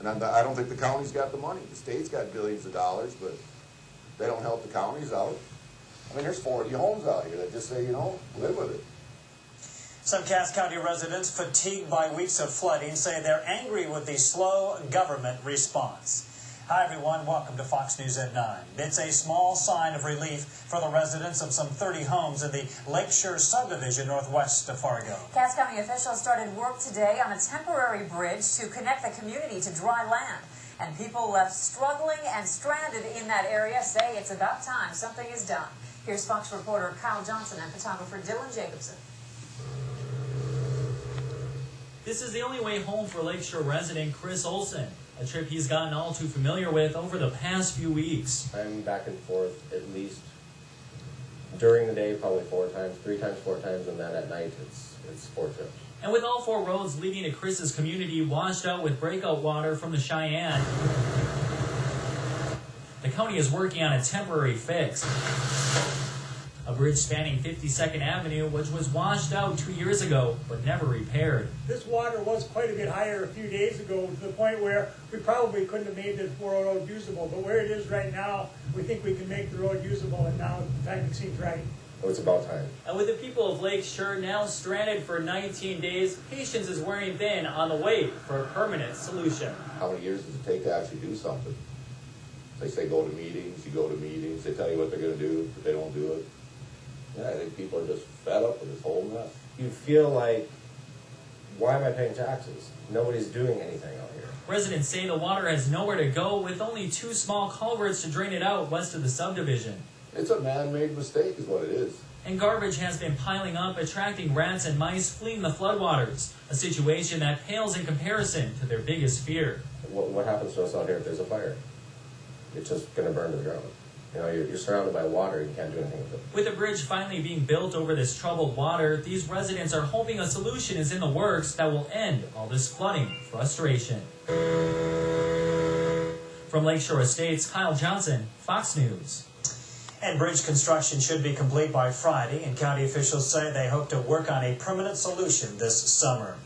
And I don't think the county's got the money. The state's got billions of dollars, but they don't help the counties out. I mean, there's 40 homes out here that just say, you know, live with it. Some Cass County residents, fatigued by weeks of flooding, say they're angry with the slow government response. Hi, everyone. Welcome to Fox News at 9. It's a small sign of relief for the residents of some 30 homes in the Lake Shure subdivision northwest of Fargo. Cass County officials started work today on a temporary bridge to connect the community to dry land. And people left struggling and stranded in that area say it's about time something is done. Here's Fox reporter Kyle Johnson and photographer Dylan Jacobson. This is the only way home for Lake Shure resident Chris Olson, a trip he's gotten all too familiar with over the past few weeks. I'm back and forth at least during the day, probably 4 times, 3 times, 4 times, and then at night it's 4 trips. And with all 4 roads leading to Chris's community washed out with breakout water from the Cheyenne, the county is working on a temporary fix. A bridge spanning 52nd Avenue, which was washed out 2 years ago, but never repaired. This water was quite a bit higher a few days ago, to the point where we probably couldn't have made this road usable. But where it is right now, we think we can make the road usable, and now the timing seems right. Oh, it's about time. And with the people of Lake Shure now stranded for 19 days, patience is wearing thin on the wait for a permanent solution. How many years does it take to actually do something? They say go to meetings, you go to meetings, they tell you what they're going to do, but they don't do it. Yeah, I think people are just fed up with this whole mess. You feel like, why am I paying taxes? Nobody's doing anything out here. Residents say the water has nowhere to go, with only 2 small culverts to drain it out west of the subdivision. It's a man-made mistake is what it is. And garbage has been piling up, attracting rats and mice fleeing the floodwaters, a situation that pales in comparison to their biggest fear. What happens to us out here if there's a fire? It's just going to burn to the ground. You know, you're surrounded by water, you can't do anything with it. With the bridge finally being built over this troubled water, these residents are hoping a solution is in the works that will end all this flooding frustration. From Lake Shure Estates, Kyle Johnson, Fox News. And bridge construction should be complete by Friday, and county officials say they hope to work on a permanent solution this summer.